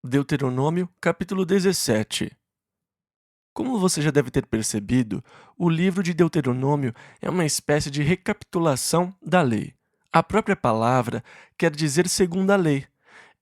Deuteronômio, capítulo 17. Como você já deve ter percebido, o livro de Deuteronômio é uma espécie de recapitulação da lei. A própria palavra quer dizer segundo a lei.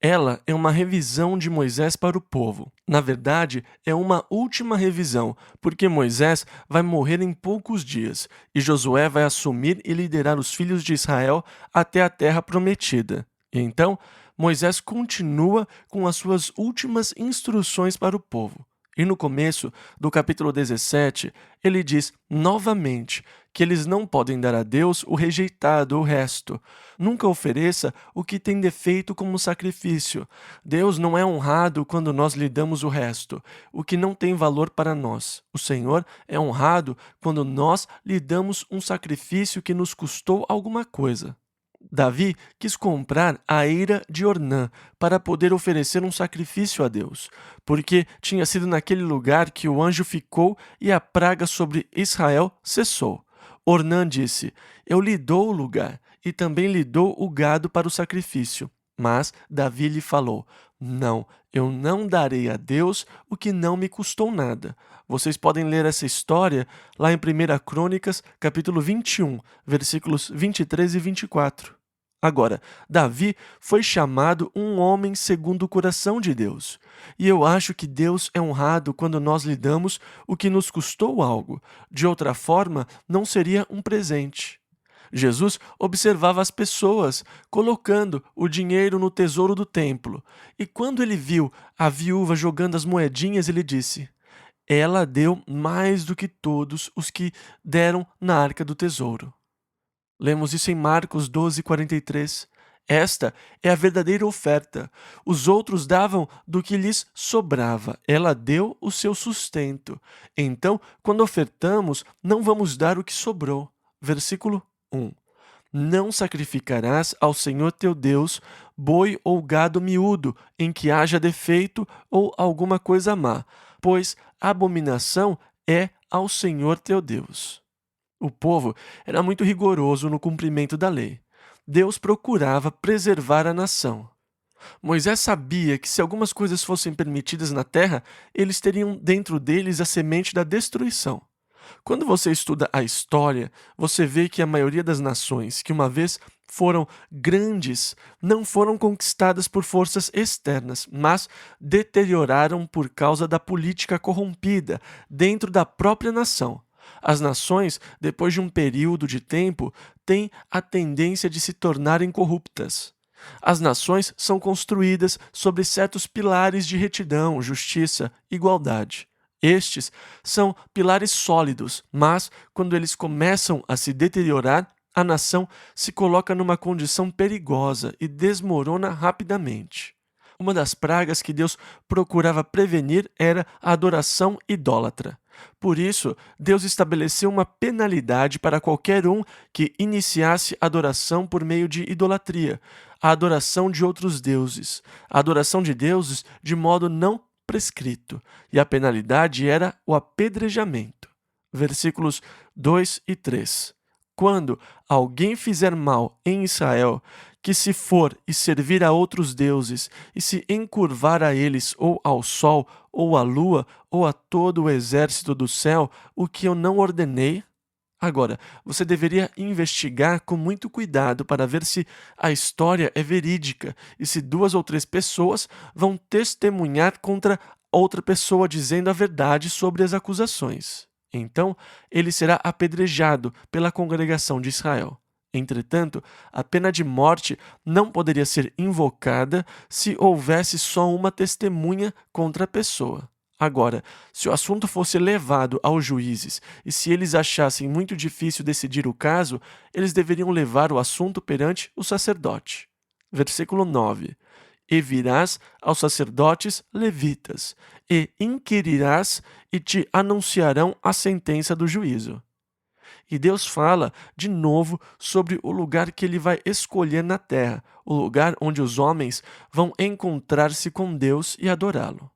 Ela é uma revisão de Moisés para o povo. Na verdade, é uma última revisão, porque Moisés vai morrer em poucos dias e Josué vai assumir e liderar os filhos de Israel até a terra prometida. E então, Moisés continua com as suas últimas instruções para o povo. E no começo do capítulo 17, ele diz novamente que eles não podem dar a Deus o rejeitado, o resto. Nunca ofereça o que tem defeito como sacrifício. Deus não é honrado quando nós lhe damos o resto, o que não tem valor para nós. O Senhor é honrado quando nós lhe damos um sacrifício que nos custou alguma coisa. Davi quis comprar a eira de Ornã para poder oferecer um sacrifício a Deus, porque tinha sido naquele lugar que o anjo ficou e a praga sobre Israel cessou. Ornã disse: Eu lhe dou o lugar e também lhe dou o gado para o sacrifício. Mas Davi lhe falou: Não, eu não darei a Deus o que não me custou nada. Vocês podem ler essa história lá em 1 Crônicas, capítulo 21, versículos 23 e 24. Agora, Davi foi chamado um homem segundo o coração de Deus. E eu acho que Deus é honrado quando nós lhe damos o que nos custou algo. De outra forma, não seria um presente. Jesus observava as pessoas colocando o dinheiro no tesouro do templo. E quando ele viu a viúva jogando as moedinhas, ele disse: Ela deu mais do que todos os que deram na arca do tesouro. Lemos isso em Marcos 12:43. Esta é a verdadeira oferta. Os outros davam do que lhes sobrava. Ela deu o seu sustento. Então, quando ofertamos, não vamos dar o que sobrou. Versículo 1. Não sacrificarás ao Senhor teu Deus boi ou gado miúdo, em que haja defeito ou alguma coisa má, pois abominação é ao Senhor teu Deus. O povo era muito rigoroso no cumprimento da lei. Deus procurava preservar a nação. Moisés sabia que se algumas coisas fossem permitidas na terra, eles teriam dentro deles a semente da destruição. Quando você estuda a história, você vê que a maioria das nações que uma vez foram grandes não foram conquistadas por forças externas, mas deterioraram por causa da política corrompida dentro da própria nação. As nações, depois de um período de tempo, têm a tendência de se tornarem corruptas. As nações são construídas sobre certos pilares de retidão, justiça, igualdade. Estes são pilares sólidos, mas quando eles começam a se deteriorar, a nação se coloca numa condição perigosa e desmorona rapidamente. Uma das pragas que Deus procurava prevenir era a adoração idólatra. Por isso, Deus estabeleceu uma penalidade para qualquer um que iniciasse adoração por meio de idolatria, a adoração de outros deuses, a adoração de deuses de modo não prescrito, e a penalidade era o apedrejamento. Versículos 2 e 3. Quando alguém fizer mal em Israel, que se for e servir a outros deuses, e se encurvar a eles, ou ao sol, ou à lua, ou a todo o exército do céu, o que eu não ordenei. Agora, você deveria investigar com muito cuidado para ver se a história é verídica e se 2 ou 3 pessoas vão testemunhar contra outra pessoa dizendo a verdade sobre as acusações. Então, ele será apedrejado pela congregação de Israel. Entretanto, a pena de morte não poderia ser invocada se houvesse só uma testemunha contra a pessoa. Agora, se o assunto fosse levado aos juízes e se eles achassem muito difícil decidir o caso, eles deveriam levar o assunto perante o sacerdote. Versículo 9. E virás aos sacerdotes levitas, e inquirirás, e te anunciarão a sentença do juízo. E Deus fala de novo sobre o lugar que ele vai escolher na terra, o lugar onde os homens vão encontrar-se com Deus e adorá-lo.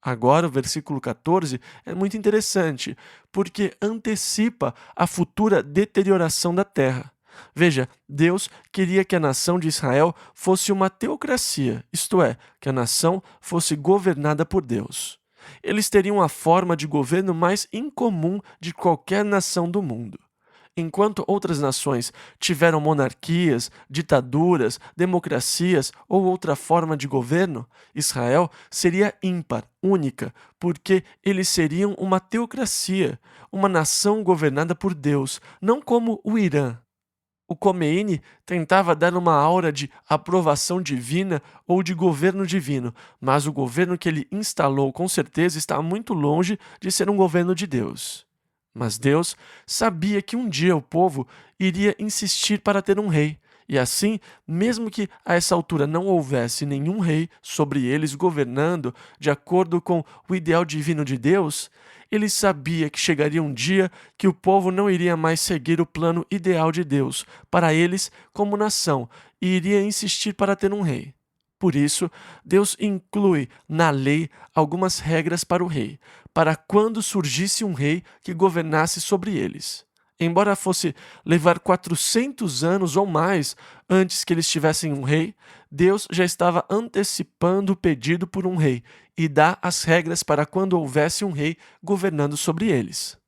Agora, o versículo 14 é muito interessante, porque antecipa a futura deterioração da terra. Veja, Deus queria que a nação de Israel fosse uma teocracia, isto é, que a nação fosse governada por Deus. Eles teriam a forma de governo mais incomum de qualquer nação do mundo. Enquanto outras nações tiveram monarquias, ditaduras, democracias ou outra forma de governo, Israel seria ímpar, única, porque eles seriam uma teocracia, uma nação governada por Deus, não como o Irã. O Khomeini tentava dar uma aura de aprovação divina ou de governo divino, mas o governo que ele instalou com certeza está muito longe de ser um governo de Deus. Mas Deus sabia que um dia o povo iria insistir para ter um rei, e assim, mesmo que a essa altura não houvesse nenhum rei sobre eles governando de acordo com o ideal divino de Deus, ele sabia que chegaria um dia que o povo não iria mais seguir o plano ideal de Deus para eles como nação e iria insistir para ter um rei. Por isso, Deus inclui na lei algumas regras para o rei, para quando surgisse um rei que governasse sobre eles. Embora fosse levar 400 anos ou mais antes que eles tivessem um rei, Deus já estava antecipando o pedido por um rei e dá as regras para quando houvesse um rei governando sobre eles.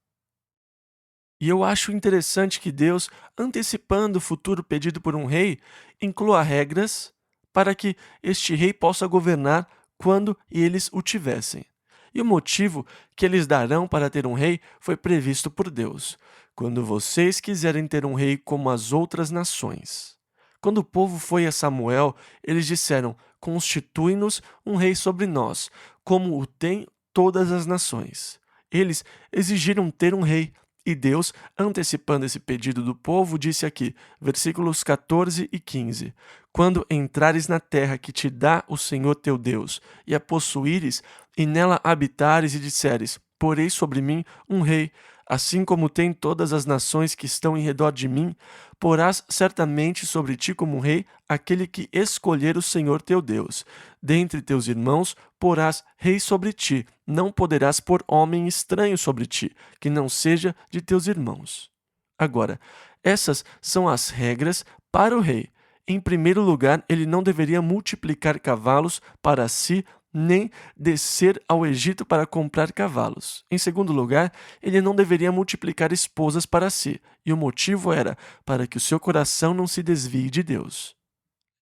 E eu acho interessante que Deus, antecipando o futuro pedido por um rei, inclua regras para que este rei possa governar quando eles o tivessem. E o motivo que eles darão para ter um rei foi previsto por Deus. Quando vocês quiserem ter um rei como as outras nações. Quando o povo foi a Samuel, eles disseram: constitui-nos um rei sobre nós, como o tem todas as nações. Eles exigiram ter um rei, e Deus, antecipando esse pedido do povo, disse aqui, versículos 14 e 15: quando entrares na terra que te dá o Senhor teu Deus, e a possuíres, e nela habitares e disseres: porei sobre mim um rei, assim como tem todas as nações que estão em redor de mim, porás certamente sobre ti como rei aquele que escolher o Senhor teu Deus. Dentre teus irmãos porás rei sobre ti, não poderás pôr homem estranho sobre ti, que não seja de teus irmãos. Agora, essas são as regras para o rei. Em primeiro lugar, ele não deveria multiplicar cavalos para si, nem descer ao Egito para comprar cavalos. Em segundo lugar, ele não deveria multiplicar esposas para si, e o motivo era para que o seu coração não se desvie de Deus.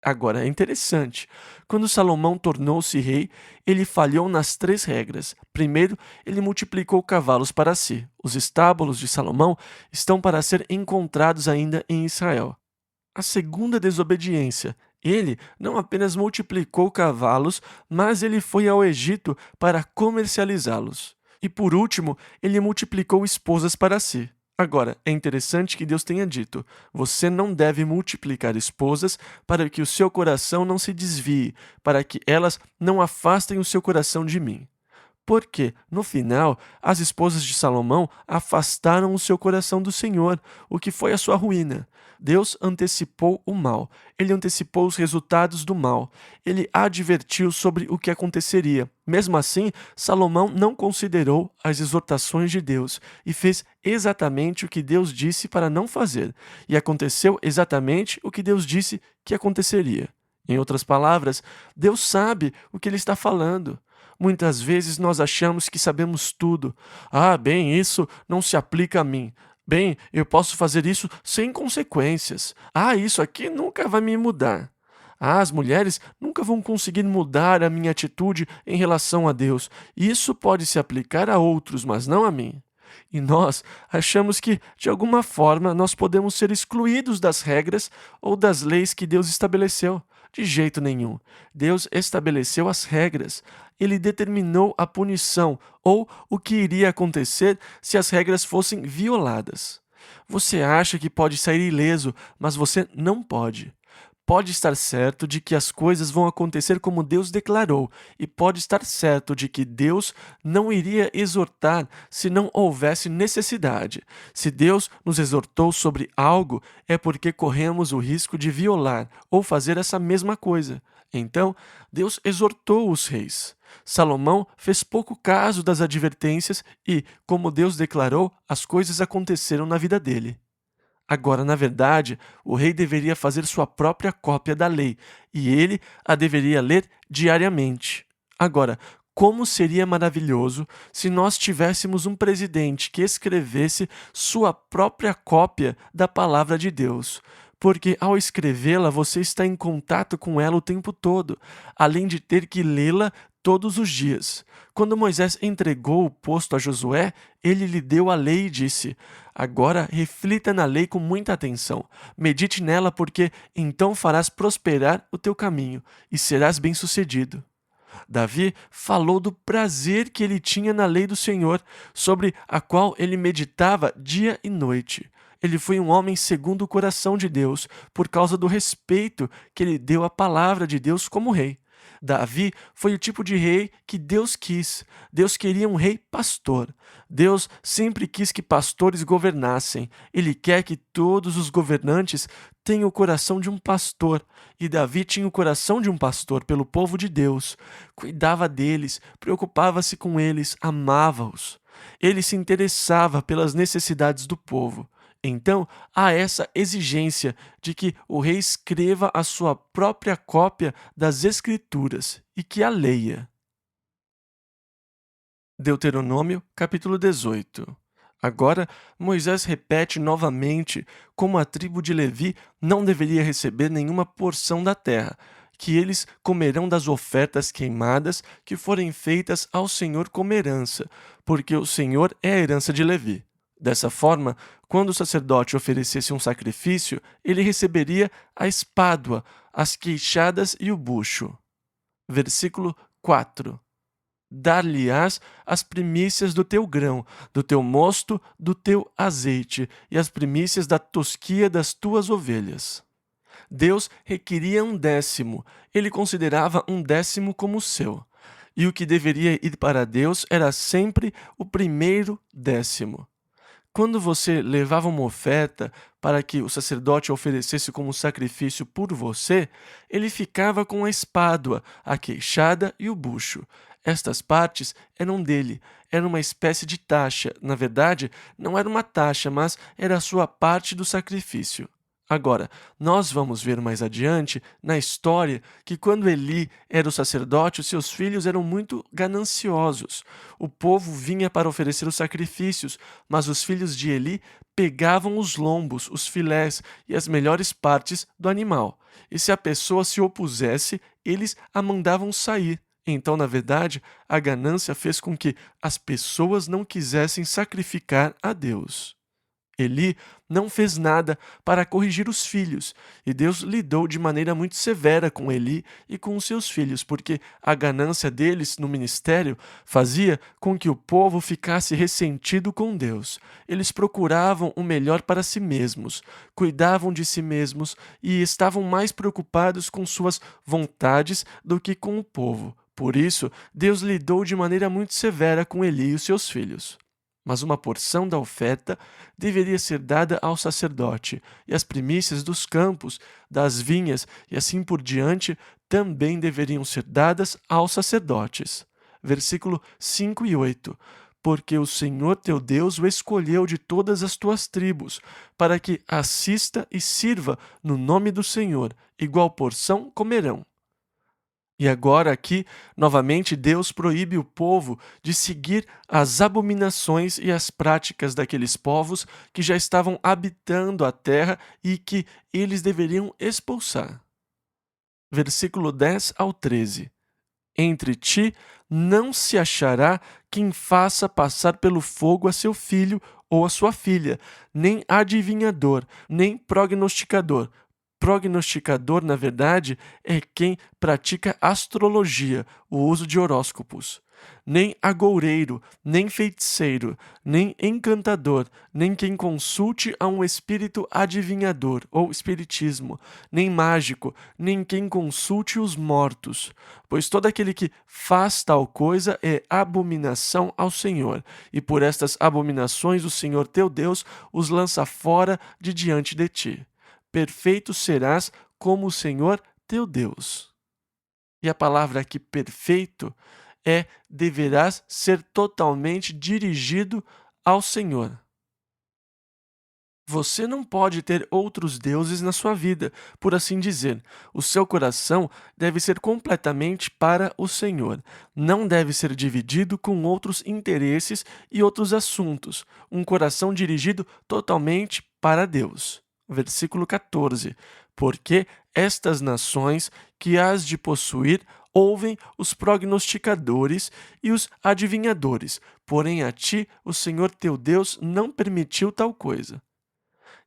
Agora, é interessante. Quando Salomão tornou-se rei, ele falhou nas 3 regras. Primeiro, ele multiplicou cavalos para si. Os estábulos de Salomão estão para ser encontrados ainda em Israel. A segunda desobediência. Ele não apenas multiplicou cavalos, mas ele foi ao Egito para comercializá-los. E por último, ele multiplicou esposas para si. Agora, é interessante que Deus tenha dito: você não deve multiplicar esposas para que o seu coração não se desvie, para que elas não afastem o seu coração de mim. Porque, no final, as esposas de Salomão afastaram o seu coração do Senhor, o que foi a sua ruína. Deus antecipou o mal, ele antecipou os resultados do mal, ele advertiu sobre o que aconteceria. Mesmo assim, Salomão não considerou as exortações de Deus e fez exatamente o que Deus disse para não fazer, e aconteceu exatamente o que Deus disse que aconteceria. Em outras palavras, Deus sabe o que ele está falando. Muitas vezes nós achamos que sabemos tudo. Ah, bem, isso não se aplica a mim. Bem, eu posso fazer isso sem consequências. Ah, isso aqui nunca vai me mudar. Ah, as mulheres nunca vão conseguir mudar a minha atitude em relação a Deus. Isso pode se aplicar a outros, mas não a mim. E nós achamos que, de alguma forma, nós podemos ser excluídos das regras ou das leis que Deus estabeleceu. De jeito nenhum. Deus estabeleceu as regras. Ele determinou a punição ou o que iria acontecer se as regras fossem violadas. Você acha que pode sair ileso, mas você não pode. Pode estar certo de que as coisas vão acontecer como Deus declarou, e pode estar certo de que Deus não iria exortar se não houvesse necessidade. Se Deus nos exortou sobre algo, é porque corremos o risco de violar ou fazer essa mesma coisa. Então, Deus exortou os reis. Salomão fez pouco caso das advertências e, como Deus declarou, as coisas aconteceram na vida dele. Agora, na verdade, o rei deveria fazer sua própria cópia da lei, e ele a deveria ler diariamente. Agora, como seria maravilhoso se nós tivéssemos um presidente que escrevesse sua própria cópia da palavra de Deus. Porque ao escrevê-la, você está em contato com ela o tempo todo, além de ter que lê-la todos os dias. Quando Moisés entregou o posto a Josué, ele lhe deu a lei e disse: Agora reflita na lei com muita atenção. Medite nela, porque então farás prosperar o teu caminho e serás bem-sucedido. Davi falou do prazer que ele tinha na lei do Senhor, sobre a qual ele meditava dia e noite. Ele foi um homem segundo o coração de Deus, por causa do respeito que ele deu à palavra de Deus como rei. Davi foi o tipo de rei que Deus quis. Deus queria um rei pastor. Deus sempre quis que pastores governassem. Ele quer que todos os governantes tenham o coração de um pastor. E Davi tinha o coração de um pastor pelo povo de Deus. Cuidava deles, preocupava-se com eles, amava-os. Ele se interessava pelas necessidades do povo. Então, há essa exigência de que o rei escreva a sua própria cópia das Escrituras e que a leia. Deuteronômio, capítulo 18. Agora, Moisés repete novamente como a tribo de Levi não deveria receber nenhuma porção da terra, que eles comerão das ofertas queimadas que forem feitas ao Senhor como herança, porque o Senhor é a herança de Levi. Dessa forma, quando o sacerdote oferecesse um sacrifício, ele receberia a espádua, as queixadas e o bucho. Versículo 4. Dar-lhe-ás as primícias do teu grão, do teu mosto, do teu azeite, e as primícias da tosquia das tuas ovelhas. Deus requeria um décimo, ele considerava um décimo como seu. E o que deveria ir para Deus era sempre o primeiro décimo. Quando você levava uma oferta para que o sacerdote oferecesse como sacrifício por você, ele ficava com a espádua, a queixada e o bucho. Estas partes eram dele, era uma espécie de taxa. Na verdade, não era uma taxa, mas era a sua parte do sacrifício. Agora, nós vamos ver mais adiante na história que quando Eli era o sacerdote, os seus filhos eram muito gananciosos. O povo vinha para oferecer os sacrifícios, mas os filhos de Eli pegavam os lombos, os filés e as melhores partes do animal. E se a pessoa se opusesse, eles a mandavam sair. Então, na verdade, a ganância fez com que as pessoas não quisessem sacrificar a Deus. Eli não fez nada para corrigir os filhos, e Deus lidou de maneira muito severa com Eli e com os seus filhos, porque a ganância deles no ministério fazia com que o povo ficasse ressentido com Deus. Eles procuravam o melhor para si mesmos, cuidavam de si mesmos e estavam mais preocupados com suas vontades do que com o povo. Por isso, Deus lidou de maneira muito severa com Eli e os seus filhos. Mas uma porção da oferta deveria ser dada ao sacerdote, e as primícias dos campos, das vinhas e assim por diante também deveriam ser dadas aos sacerdotes. Versículo 5 e 8. Porque o Senhor teu Deus o escolheu de todas as tuas tribos, para que assista e sirva no nome do Senhor, igual porção comerão. E agora aqui, novamente, Deus proíbe o povo de seguir as abominações e as práticas daqueles povos que já estavam habitando a terra e que eles deveriam expulsar. Versículo 10 ao 13. Entre ti não se achará quem faça passar pelo fogo a seu filho ou a sua filha, nem adivinhador, nem prognosticador. Prognosticador, na verdade, é quem pratica astrologia, o uso de horóscopos. Nem agoureiro, nem feiticeiro, nem encantador, nem quem consulte a um espírito adivinhador ou espiritismo, nem mágico, nem quem consulte os mortos. Pois todo aquele que faz tal coisa é abominação ao Senhor, e por estas abominações o Senhor teu Deus os lança fora de diante de ti. Perfeito serás como o Senhor teu Deus. E a palavra aqui perfeito deverás ser totalmente dirigido ao Senhor. Você não pode ter outros deuses na sua vida, por assim dizer. O seu coração deve ser completamente para o Senhor. Não deve ser dividido com outros interesses e outros assuntos. Um coração dirigido totalmente para Deus. Versículo 14. Porque estas nações que hás de possuir ouvem os prognosticadores e os adivinhadores, porém a ti o Senhor teu Deus não permitiu tal coisa.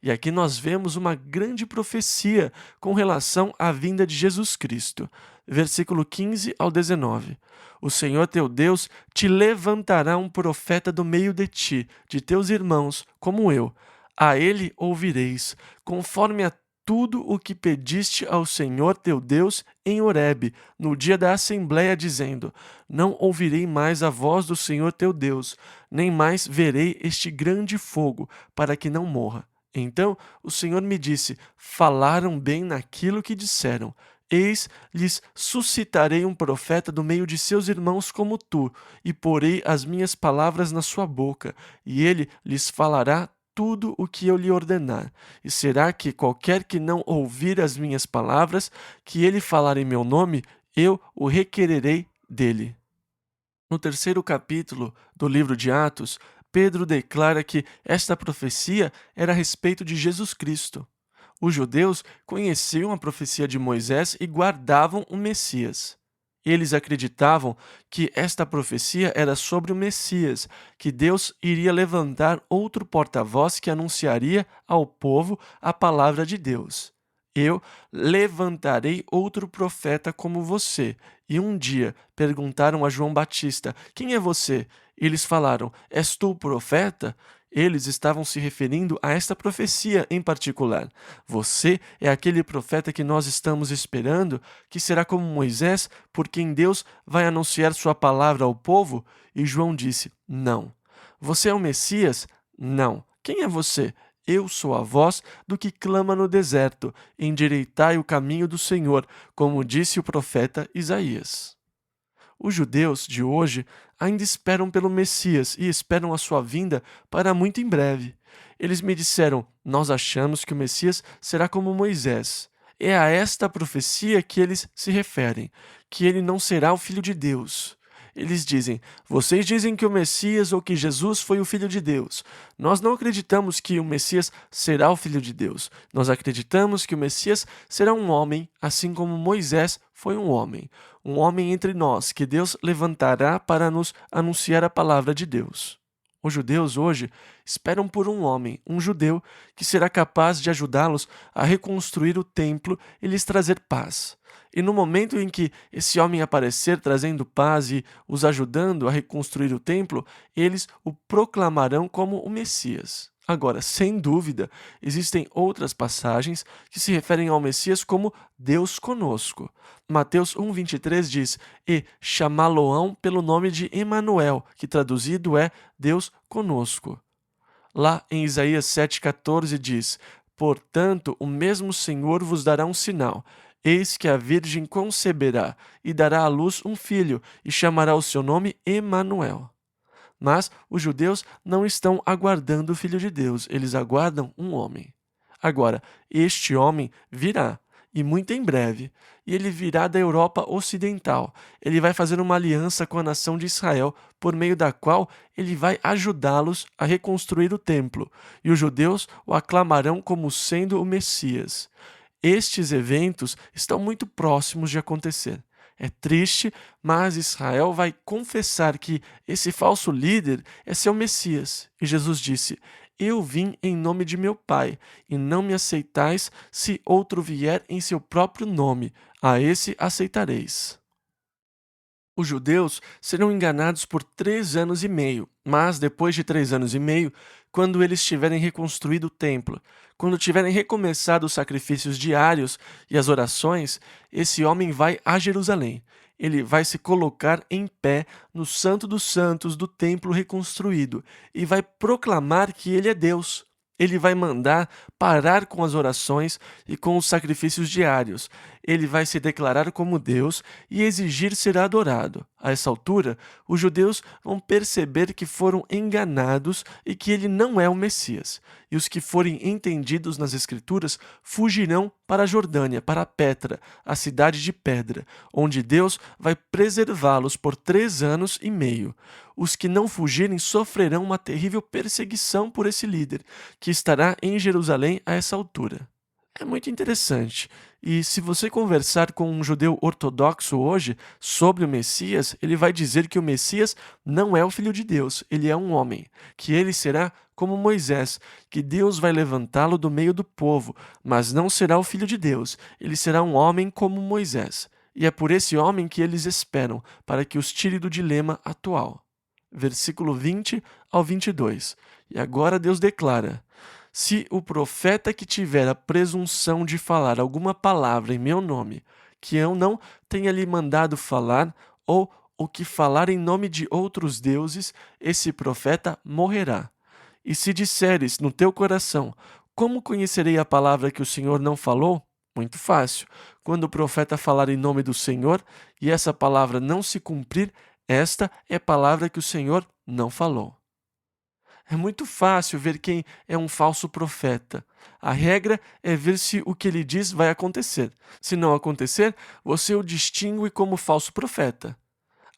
E aqui nós vemos uma grande profecia com relação à vinda de Jesus Cristo. Versículo 15 ao 19. O Senhor teu Deus te levantará um profeta do meio de ti, de teus irmãos, como eu. A ele ouvireis, conforme a tudo o que pediste ao Senhor teu Deus em Horebe, no dia da assembleia, dizendo: Não ouvirei mais a voz do Senhor teu Deus, nem mais verei este grande fogo, para que não morra. Então o Senhor me disse: Falaram bem naquilo que disseram. Eis, lhes suscitarei um profeta do meio de seus irmãos como tu, e porei as minhas palavras na sua boca, e ele lhes falará tudo o que eu lhe ordenar. E será que qualquer que não ouvir as minhas palavras, que ele falar em meu nome, eu o requererei dele. No terceiro capítulo do livro de Atos, Pedro declara que esta profecia era a respeito de Jesus Cristo. Os judeus conheciam a profecia de Moisés e guardavam o Messias. Eles acreditavam que esta profecia era sobre o Messias, que Deus iria levantar outro porta-voz que anunciaria ao povo a palavra de Deus. Eu levantarei outro profeta como você. E um dia perguntaram a João Batista: Quem é você? Eles falaram: És tu o profeta? Eles estavam se referindo a esta profecia em particular. Você é aquele profeta que nós estamos esperando, que será como Moisés, por quem Deus vai anunciar sua palavra ao povo? E João disse: Não. Você é o Messias? Não. Quem é você? Eu sou a voz do que clama no deserto: endireitai o caminho do Senhor, como disse o profeta Isaías. Os judeus de hoje ainda esperam pelo Messias e esperam a sua vinda para muito em breve. Eles me disseram: Nós achamos que o Messias será como Moisés. É a esta profecia que eles se referem, que ele não será o Filho de Deus. Eles dizem: Vocês dizem que o Messias ou que Jesus foi o Filho de Deus. Nós não acreditamos que o Messias será o Filho de Deus. Nós acreditamos que o Messias será um homem, assim como Moisés foi um homem. Um homem entre nós, que Deus levantará para nos anunciar a palavra de Deus. Os judeus hoje esperam por um homem, um judeu, que será capaz de ajudá-los a reconstruir o templo e lhes trazer paz. E no momento em que esse homem aparecer trazendo paz e os ajudando a reconstruir o templo, eles o proclamarão como o Messias. Agora, sem dúvida, existem outras passagens que se referem ao Messias como Deus conosco. Mateus 1,23 diz: E chamá-lo-ão pelo nome de Emanuel, que traduzido é Deus conosco. Lá em Isaías 7,14 diz: Portanto, o mesmo Senhor vos dará um sinal. Eis que a Virgem conceberá e dará à luz um filho, e chamará o seu nome Emanuel. Mas os judeus não estão aguardando o Filho de Deus, eles aguardam um homem. Agora, este homem virá, e muito em breve, e ele virá da Europa Ocidental. Ele vai fazer uma aliança com a nação de Israel, por meio da qual ele vai ajudá-los a reconstruir o templo, e os judeus o aclamarão como sendo o Messias. Estes eventos estão muito próximos de acontecer. É triste, mas Israel vai confessar que esse falso líder é seu Messias. E Jesus disse: Eu vim em nome de meu Pai, e não me aceitais se outro vier em seu próprio nome. A esse aceitareis. Os judeus serão enganados por 3 anos e meio, mas depois de 3 anos e meio, quando eles tiverem reconstruído o templo, quando tiverem recomeçado os sacrifícios diários e as orações, esse homem vai a Jerusalém. Ele vai se colocar em pé no Santo dos Santos do templo reconstruído e vai proclamar que ele é Deus. Ele vai mandar parar com as orações e com os sacrifícios diários. Ele vai se declarar como Deus e exigir ser adorado. A essa altura, os judeus vão perceber que foram enganados e que ele não é o Messias. E os que forem entendidos nas Escrituras fugirão para a Jordânia, para Petra, a cidade de pedra, onde Deus vai preservá-los por 3 anos e meio. Os que não fugirem sofrerão uma terrível perseguição por esse líder, que estará em Jerusalém a essa altura. É muito interessante. E se você conversar com um judeu ortodoxo hoje sobre o Messias, ele vai dizer que o Messias não é o Filho de Deus, ele é um homem, que ele será como Moisés, que Deus vai levantá-lo do meio do povo, mas não será o Filho de Deus, ele será um homem como Moisés. E é por esse homem que eles esperam, para que os tire do dilema atual. Versículo 20 ao 22. E agora Deus declara: se o profeta que tiver a presunção de falar alguma palavra em meu nome, que eu não tenha lhe mandado falar, ou o que falar em nome de outros deuses, esse profeta morrerá. E se disseres no teu coração: como conhecerei a palavra que o Senhor não falou? Muito fácil. Quando o profeta falar em nome do Senhor e essa palavra não se cumprir, esta é a palavra que o Senhor não falou. É muito fácil ver quem é um falso profeta. A regra é ver se o que ele diz vai acontecer. Se não acontecer, você o distingue como falso profeta.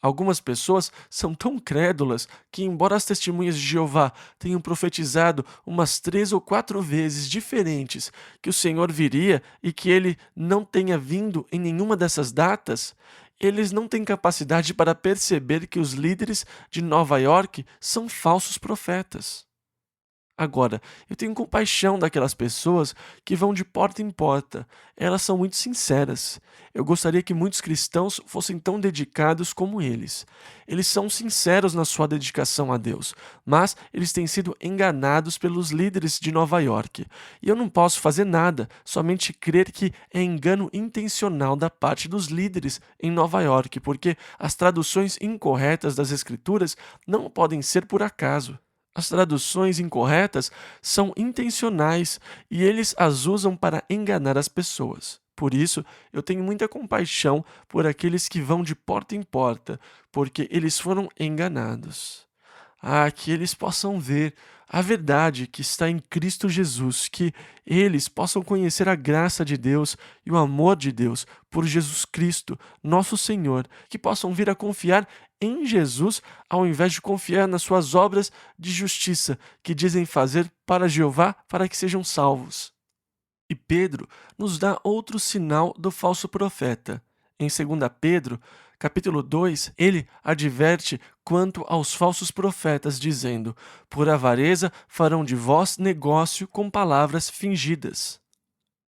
Algumas pessoas são tão crédulas que, embora as testemunhas de Jeová tenham profetizado umas 3 ou 4 vezes diferentes que o Senhor viria e que ele não tenha vindo em nenhuma dessas datas, eles não têm capacidade para perceber que os líderes de Nova York são falsos profetas. Agora, eu tenho compaixão daquelas pessoas que vão de porta em porta. Elas são muito sinceras. Eu gostaria que muitos cristãos fossem tão dedicados como eles. Eles são sinceros na sua dedicação a Deus, mas eles têm sido enganados pelos líderes de Nova York. E eu não posso fazer nada, somente crer que é engano intencional da parte dos líderes em Nova York, porque as traduções incorretas das Escrituras não podem ser por acaso. As traduções incorretas são intencionais e eles as usam para enganar as pessoas. Por isso, eu tenho muita compaixão por aqueles que vão de porta em porta, porque eles foram enganados. Que eles possam ver a verdade que está em Cristo Jesus, que eles possam conhecer a graça de Deus e o amor de Deus por Jesus Cristo, nosso Senhor, que possam vir a confiar em Jesus ao invés de confiar nas suas obras de justiça que dizem fazer para Jeová para que sejam salvos. E Pedro nos dá outro sinal do falso profeta. Em 2 Pedro, capítulo 2, ele adverte quanto aos falsos profetas, dizendo: por avareza farão de vós negócio com palavras fingidas.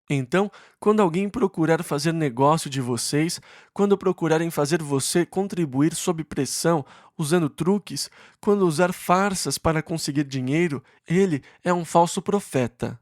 Então, quando alguém procurar fazer negócio de vocês, quando procurarem fazer você contribuir sob pressão, usando truques, quando usar farsas para conseguir dinheiro, ele é um falso profeta.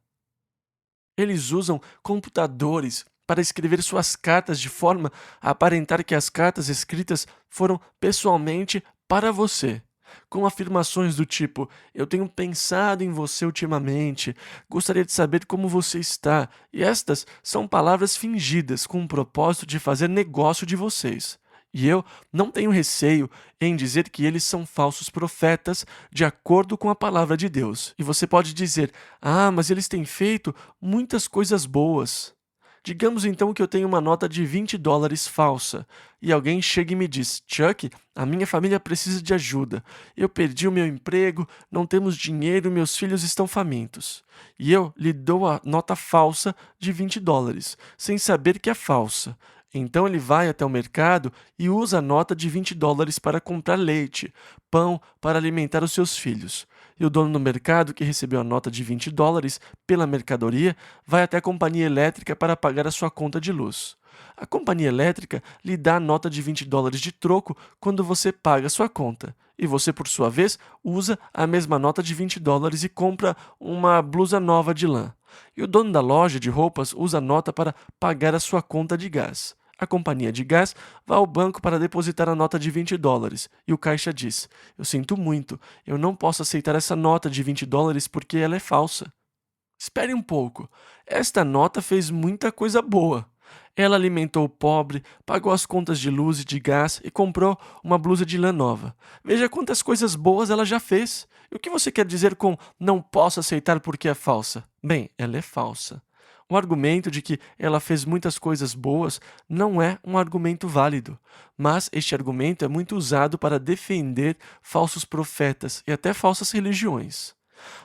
Eles usam computadores para escrever suas cartas de forma a aparentar que as cartas escritas foram pessoalmente para você, com afirmações do tipo: eu tenho pensado em você ultimamente, gostaria de saber como você está. E estas são palavras fingidas com o propósito de fazer negócio de vocês. E eu não tenho receio em dizer que eles são falsos profetas de acordo com a palavra de Deus. E você pode dizer: mas eles têm feito muitas coisas boas. Digamos então que eu tenho uma nota de $20 falsa, e alguém chega e me diz: Chuck, a minha família precisa de ajuda. Eu perdi o meu emprego, não temos dinheiro, meus filhos estão famintos. E eu lhe dou a nota falsa de $20, sem saber que é falsa. Então ele vai até o mercado e usa a nota de $20 para comprar leite, pão para alimentar os seus filhos. E o dono do mercado, que recebeu a nota de $20 pela mercadoria, vai até a companhia elétrica para pagar a sua conta de luz. A companhia elétrica lhe dá a nota de $20 de troco quando você paga a sua conta. E você, por sua vez, usa a mesma nota de $20 e compra uma blusa nova de lã. E o dono da loja de roupas usa a nota para pagar a sua conta de gás. A companhia de gás vai ao banco para depositar a nota de $20 e o caixa diz: eu sinto muito, eu não posso aceitar essa nota de $20 porque ela é falsa. Espere um pouco. Esta nota fez muita coisa boa. Ela alimentou o pobre, pagou as contas de luz e de gás e comprou uma blusa de lã nova. Veja quantas coisas boas ela já fez. E o que você quer dizer com não posso aceitar porque é falsa? Bem, ela é falsa. O argumento de que ela fez muitas coisas boas não é um argumento válido, mas este argumento é muito usado para defender falsos profetas e até falsas religiões.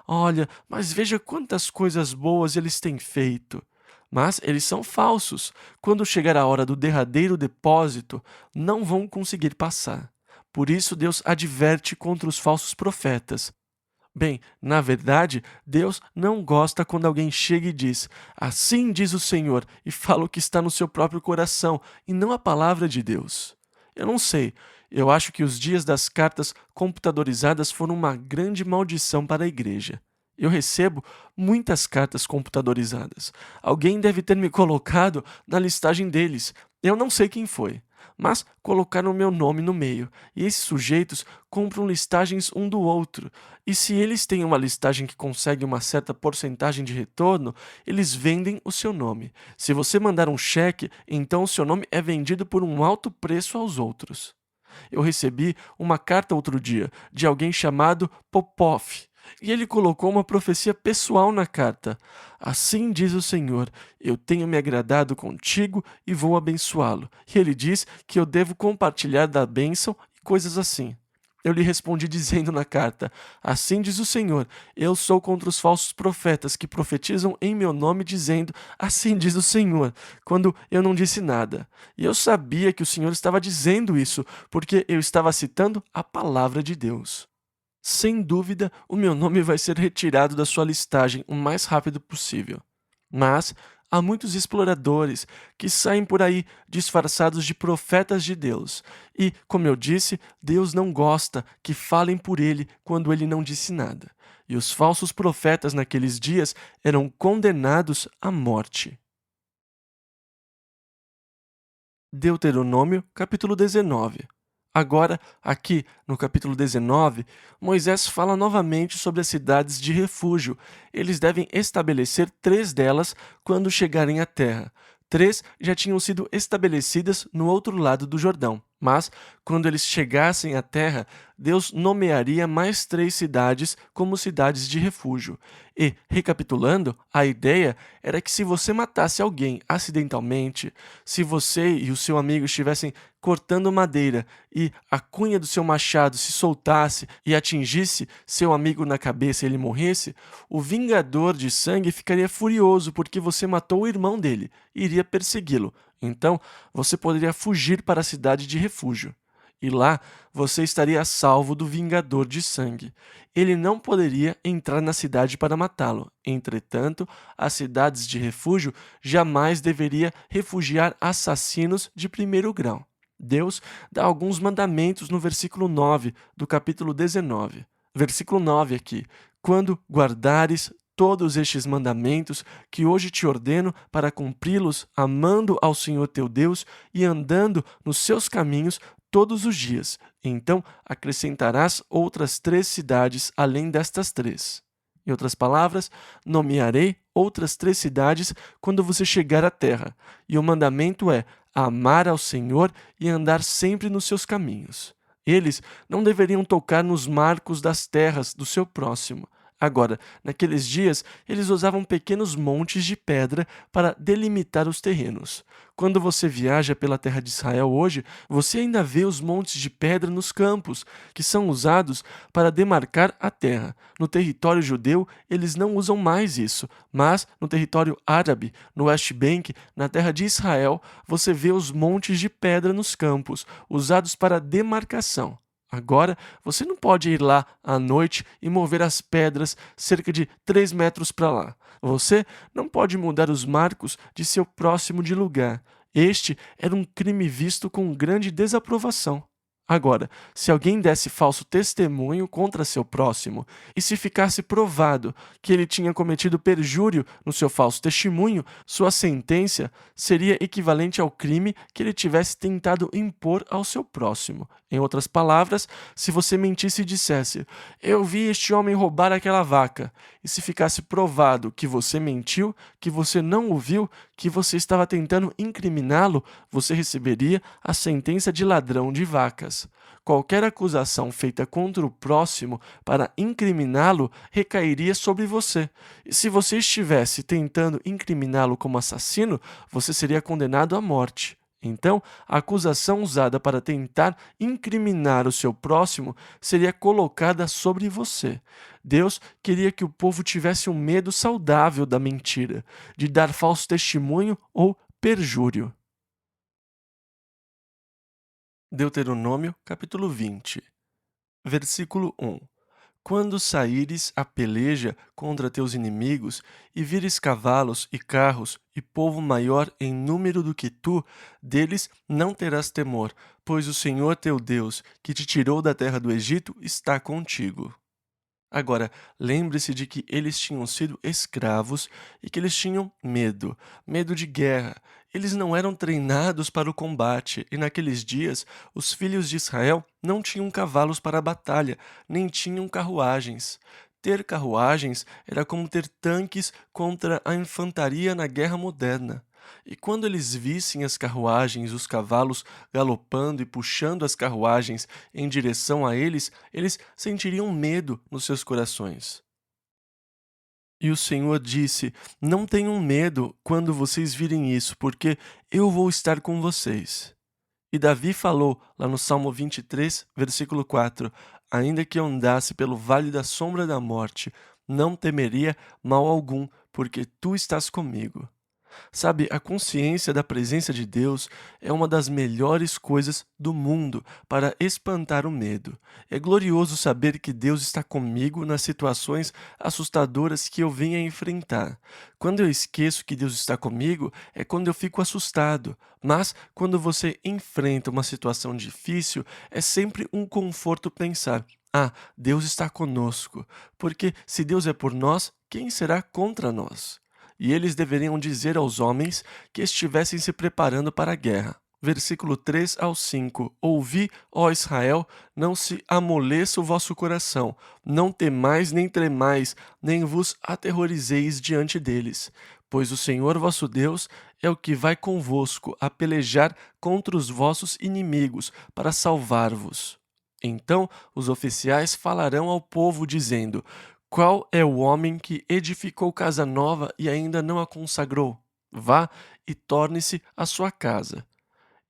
Olha, mas veja quantas coisas boas eles têm feito. Mas eles são falsos. Quando chegar a hora do derradeiro depósito, não vão conseguir passar. Por isso, Deus adverte contra os falsos profetas. Bem, na verdade, Deus não gosta quando alguém chega e diz: Assim diz o Senhor, e fala o que está no seu próprio coração, e não a palavra de Deus. Eu não sei, eu acho que os dias das cartas computadorizadas foram uma grande maldição para a igreja. Eu recebo muitas cartas computadorizadas. Alguém deve ter me colocado na listagem deles. Eu não sei quem foi, mas colocaram meu nome no meio, e esses sujeitos compram listagens um do outro. E se eles têm uma listagem que consegue uma certa porcentagem de retorno, eles vendem o seu nome. Se você mandar um cheque, então o seu nome é vendido por um alto preço aos outros. Eu recebi uma carta outro dia de alguém chamado Popov. E ele colocou uma profecia pessoal na carta. Assim diz o Senhor, eu tenho me agradado contigo e vou abençoá-lo. E ele diz que eu devo compartilhar da bênção e coisas assim. Eu lhe respondi dizendo na carta, assim diz o Senhor, eu sou contra os falsos profetas que profetizam em meu nome dizendo, assim diz o Senhor, quando eu não disse nada. E eu sabia que o Senhor estava dizendo isso, porque eu estava citando a palavra de Deus. Sem dúvida, o meu nome vai ser retirado da sua listagem o mais rápido possível. Mas há muitos exploradores que saem por aí disfarçados de profetas de Deus. E, como eu disse, Deus não gosta que falem por ele quando ele não disse nada. E os falsos profetas naqueles dias eram condenados à morte. Deuteronômio, capítulo 19. Agora, aqui no capítulo 19, Moisés fala novamente sobre as cidades de refúgio. Eles devem estabelecer 3 delas quando chegarem à terra. 3 já tinham sido estabelecidas no outro lado do Jordão. Mas, quando eles chegassem à terra, Deus nomearia mais 3 cidades como cidades de refúgio. E, recapitulando, a ideia era que se você matasse alguém acidentalmente, se você e o seu amigo estivessem cortando madeira e a cunha do seu machado se soltasse e atingisse seu amigo na cabeça e ele morresse, o vingador de sangue ficaria furioso porque você matou o irmão dele e iria persegui-lo. Então, você poderia fugir para a cidade de refúgio. E lá, você estaria a salvo do vingador de sangue. Ele não poderia entrar na cidade para matá-lo. Entretanto, as cidades de refúgio jamais deveria refugiar assassinos de primeiro grau. Deus dá alguns mandamentos no versículo 9 do capítulo 19. Versículo 9 aqui. Quando guardares todos estes mandamentos que hoje te ordeno para cumpri-los, amando ao Senhor teu Deus e andando nos seus caminhos todos os dias. Então acrescentarás outras 3 cidades além destas 3. Em outras palavras, nomearei outras 3 cidades quando você chegar à terra. E o mandamento é amar ao Senhor e andar sempre nos seus caminhos. Eles não deveriam tocar nos marcos das terras do seu próximo. Agora, naqueles dias, eles usavam pequenos montes de pedra para delimitar os terrenos. Quando você viaja pela terra de Israel hoje, você ainda vê os montes de pedra nos campos, que são usados para demarcar a terra. No território judeu, eles não usam mais isso, mas no território árabe, no West Bank, na terra de Israel, você vê os montes de pedra nos campos, usados para demarcação. Agora, você não pode ir lá à noite e mover as pedras cerca de 3 metros para lá. Você não pode mudar os marcos de seu próximo de lugar. Este era um crime visto com grande desaprovação. Agora, se alguém desse falso testemunho contra seu próximo, e se ficasse provado que ele tinha cometido perjúrio no seu falso testemunho, sua sentença seria equivalente ao crime que ele tivesse tentado impor ao seu próximo. Em outras palavras, se você mentisse e dissesse: "Eu vi este homem roubar aquela vaca", e se ficasse provado que você mentiu, que você não o viu, que você estava tentando incriminá-lo, você receberia a sentença de ladrão de vacas. Qualquer acusação feita contra o próximo para incriminá-lo recairia sobre você. E se você estivesse tentando incriminá-lo como assassino, você seria condenado à morte. Então, a acusação usada para tentar incriminar o seu próximo seria colocada sobre você. Deus queria que o povo tivesse um medo saudável da mentira, de dar falso testemunho ou perjúrio. Deuteronômio, capítulo 20, versículo 1. Quando saíres a peleja contra teus inimigos, e vires cavalos e carros, e povo maior em número do que tu, deles não terás temor, pois o Senhor teu Deus, que te tirou da terra do Egito, está contigo. Agora, lembre-se de que eles tinham sido escravos e que eles tinham medo, medo de guerra. Eles não eram treinados para o combate, e naqueles dias os filhos de Israel não tinham cavalos para a batalha, nem tinham carruagens. Ter carruagens era como ter tanques contra a infantaria na guerra moderna. E quando eles vissem as carruagens, os cavalos galopando e puxando as carruagens em direção a eles, eles sentiriam medo nos seus corações. E o Senhor disse: "Não tenham medo quando vocês virem isso, porque eu vou estar com vocês." E Davi falou lá no Salmo 23, versículo 4: "Ainda que eu andasse pelo vale da sombra da morte, não temeria mal algum, porque tu estás comigo." Sabe, a consciência da presença de Deus é uma das melhores coisas do mundo para espantar o medo. É glorioso saber que Deus está comigo nas situações assustadoras que eu venha enfrentar. Quando eu esqueço que Deus está comigo, é quando eu fico assustado. Mas quando você enfrenta uma situação difícil, é sempre um conforto pensar: "Ah, Deus está conosco." Porque se Deus é por nós, quem será contra nós? E eles deveriam dizer aos homens que estivessem se preparando para a guerra. Versículo 3 ao 5. Ouvi, ó Israel, não se amoleça o vosso coração, não temais nem tremais, nem vos aterrorizeis diante deles. Pois o Senhor vosso Deus é o que vai convosco a pelejar contra os vossos inimigos, para salvar-vos. Então os oficiais falarão ao povo, dizendo: "Qual é o homem que edificou casa nova e ainda não a consagrou? Vá e torne-se a sua casa."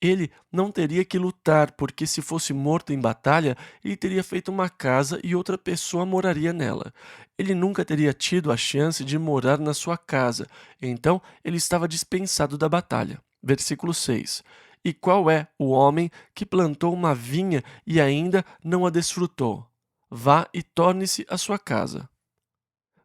Ele não teria que lutar, porque se fosse morto em batalha, ele teria feito uma casa e outra pessoa moraria nela. Ele nunca teria tido a chance de morar na sua casa, então ele estava dispensado da batalha. Versículo 6. E qual é o homem que plantou uma vinha e ainda não a desfrutou? Vá e torne-se a sua casa.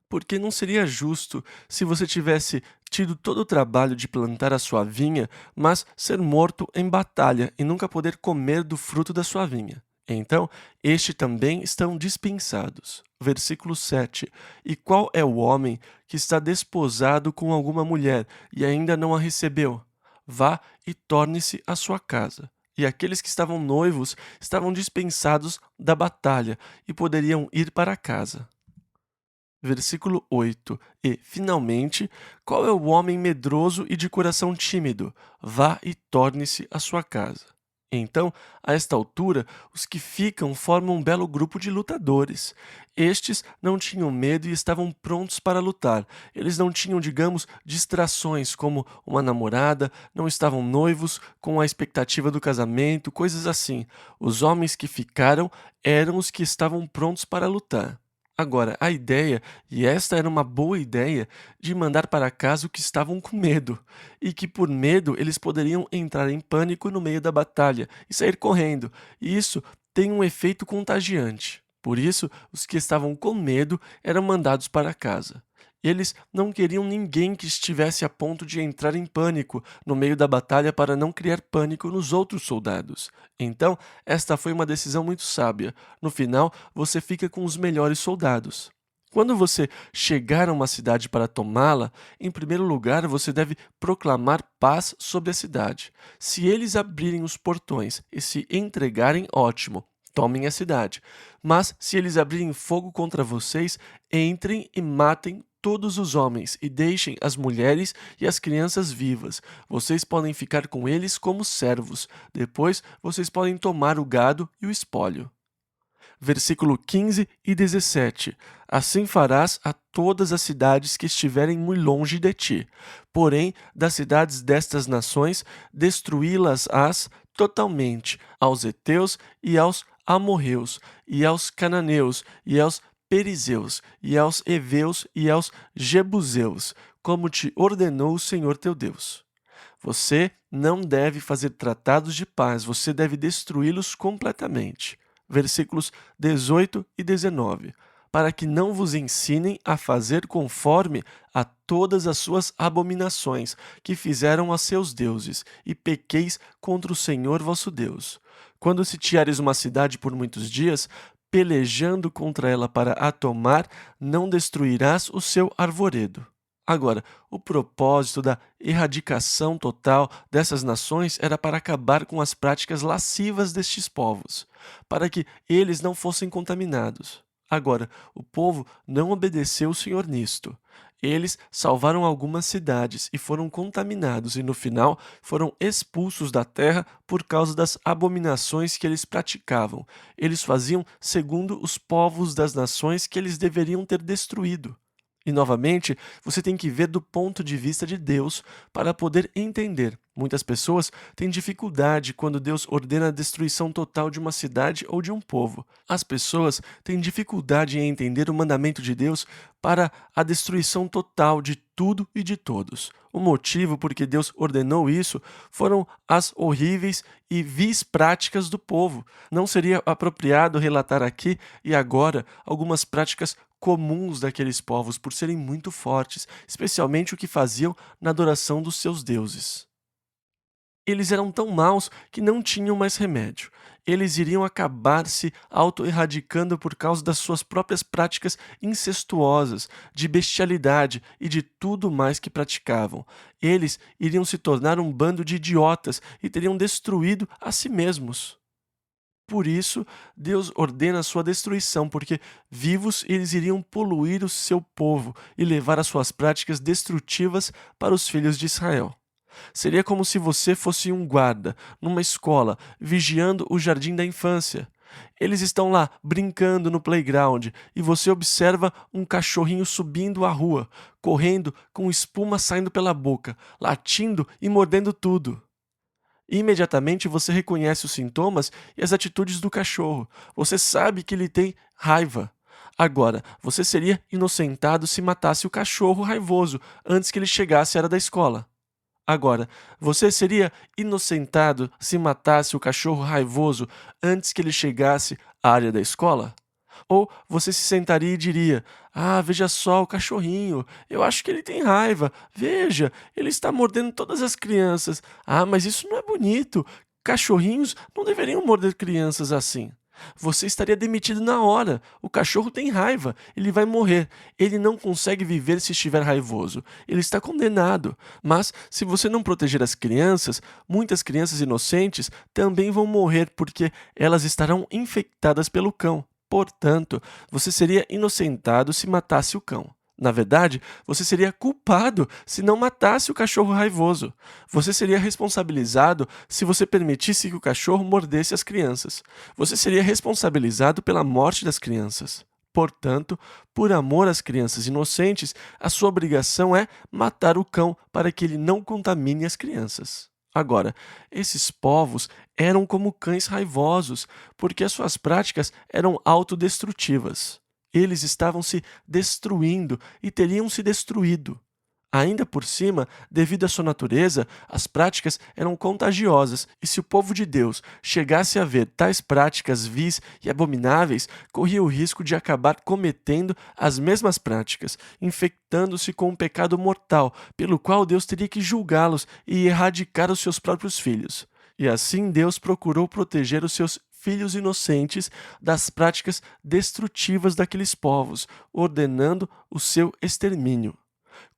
Porque não seria justo se você tivesse tido todo o trabalho de plantar a sua vinha, mas ser morto em batalha e nunca poder comer do fruto da sua vinha. Então, este também estão dispensados. Versículo 7. E qual é o homem que está desposado com alguma mulher e ainda não a recebeu? Vá e torne-se a sua casa. E aqueles que estavam noivos estavam dispensados da batalha e poderiam ir para casa. Versículo 8. E, finalmente, qual é o homem medroso e de coração tímido? Vá e torne-se a sua casa. Então, a esta altura, os que ficam formam um belo grupo de lutadores. Estes não tinham medo e estavam prontos para lutar. Eles não tinham, digamos, distrações como uma namorada, não estavam noivos com a expectativa do casamento, coisas assim. Os homens que ficaram eram os que estavam prontos para lutar. Agora, a ideia, e esta era uma boa ideia, de mandar para casa os que estavam com medo, e que por medo eles poderiam entrar em pânico no meio da batalha e sair correndo, e isso tem um efeito contagiante. Por isso, os que estavam com medo eram mandados para casa. Eles não queriam ninguém que estivesse a ponto de entrar em pânico no meio da batalha para não criar pânico nos outros soldados. Então, esta foi uma decisão muito sábia. No final, você fica com os melhores soldados. Quando você chegar a uma cidade para tomá-la, em primeiro lugar você deve proclamar paz sobre a cidade. Se eles abrirem os portões e se entregarem, ótimo, tomem a cidade. Mas se eles abrirem fogo contra vocês, entrem e matem todos os homens e deixem as mulheres e as crianças vivas. Vocês podem ficar com eles como servos. Depois vocês podem tomar o gado e o espólio. Versículo 15 e 17. Assim farás a todas as cidades que estiverem muito longe de ti. Porém, das cidades destas nações, destruí-las-ás totalmente, aos heteus e aos amorreus, e aos cananeus, e aos perizeus, e aos heveus, e aos jebuseus, como te ordenou o Senhor teu Deus. Você não deve fazer tratados de paz, você deve destruí-los completamente. Versículos 18 e 19. Para que não vos ensinem a fazer conforme a todas as suas abominações que fizeram a seus deuses, e pequeis contra o Senhor vosso Deus. Quando sitiares uma cidade por muitos dias, pelejando contra ela para a tomar, não destruirás o seu arvoredo. Agora, o propósito da erradicação total dessas nações era para acabar com as práticas lascivas destes povos, para que eles não fossem contaminados. Agora, o povo não obedeceu o Senhor nisto. Eles salvaram algumas cidades e foram contaminados, e no final foram expulsos da terra por causa das abominações que eles praticavam. Eles faziam segundo os povos das nações que eles deveriam ter destruído. E novamente, você tem que ver do ponto de vista de Deus para poder entender. Muitas pessoas têm dificuldade quando Deus ordena a destruição total de uma cidade ou de um povo. As pessoas têm dificuldade em entender o mandamento de Deus para a destruição total de tudo e de todos. O motivo por que Deus ordenou isso foram as horríveis e vis práticas do povo. Não seria apropriado relatar aqui e agora algumas práticas comuns daqueles povos por serem muito fortes, especialmente o que faziam na adoração dos seus deuses. Eles eram tão maus que não tinham mais remédio. Eles iriam acabar se auto-erradicando por causa das suas próprias práticas incestuosas, de bestialidade e de tudo mais que praticavam. Eles iriam se tornar um bando de idiotas e teriam destruído a si mesmos. Por isso, Deus ordena a sua destruição, porque vivos eles iriam poluir o seu povo e levar as suas práticas destrutivas para os filhos de Israel. Seria como se você fosse um guarda numa escola, vigiando o jardim da infância. Eles estão lá brincando no playground e você observa um cachorrinho subindo a rua, correndo com espuma saindo pela boca, latindo e mordendo tudo. Imediatamente você reconhece os sintomas e as atitudes do cachorro. Você sabe que ele tem raiva. Agora, você seria inocentado se matasse o cachorro raivoso antes que ele chegasse à área da escola. Agora, você seria inocentado se matasse o cachorro raivoso antes que ele chegasse à área da escola? Ou você se sentaria e diria: Ah, veja só o cachorrinho, eu acho que ele tem raiva. Veja, ele está mordendo todas as crianças. Ah, mas isso não é bonito. Cachorrinhos não deveriam morder crianças assim. Você estaria demitido na hora. O cachorro tem raiva, ele vai morrer. Ele não consegue viver se estiver raivoso. Ele está condenado. Mas, se você não proteger as crianças, muitas crianças inocentes também vão morrer porque elas estarão infectadas pelo cão. Portanto, você seria inocentado se matasse o cão. Na verdade, você seria culpado se não matasse o cachorro raivoso. Você seria responsabilizado se você permitisse que o cachorro mordesse as crianças. Você seria responsabilizado pela morte das crianças. Portanto, por amor às crianças inocentes, a sua obrigação é matar o cão para que ele não contamine as crianças. Agora, esses povos eram como cães raivosos, porque as suas práticas eram autodestrutivas. Eles estavam se destruindo e teriam se destruído. Ainda por cima, devido à sua natureza, as práticas eram contagiosas, e se o povo de Deus chegasse a ver tais práticas vis e abomináveis, corria o risco de acabar cometendo as mesmas práticas, infectando-se com um pecado mortal, pelo qual Deus teria que julgá-los e erradicar os seus próprios filhos. E assim Deus procurou proteger os seus filhos inocentes das práticas destrutivas daqueles povos, ordenando o seu extermínio.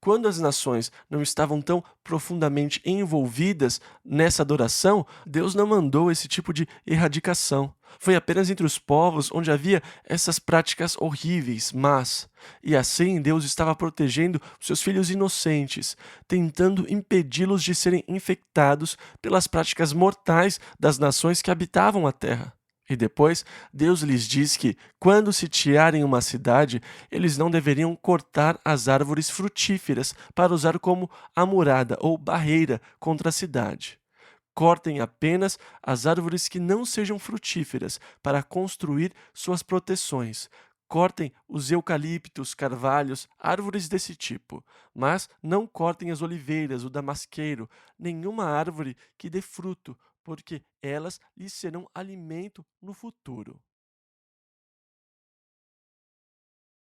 Quando as nações não estavam tão profundamente envolvidas nessa adoração, Deus não mandou esse tipo de erradicação. Foi apenas entre os povos onde havia essas práticas horríveis, mas, e assim Deus estava protegendo os seus filhos inocentes, tentando impedi-los de serem infectados pelas práticas mortais das nações que habitavam a terra. E depois, Deus lhes diz que, quando sitiarem uma cidade, eles não deveriam cortar as árvores frutíferas para usar como amurada ou barreira contra a cidade. Cortem apenas as árvores que não sejam frutíferas para construir suas proteções. Cortem os eucaliptos, carvalhos, árvores desse tipo, mas não cortem as oliveiras, o damasqueiro, nenhuma árvore que dê fruto, porque elas lhes serão alimento no futuro.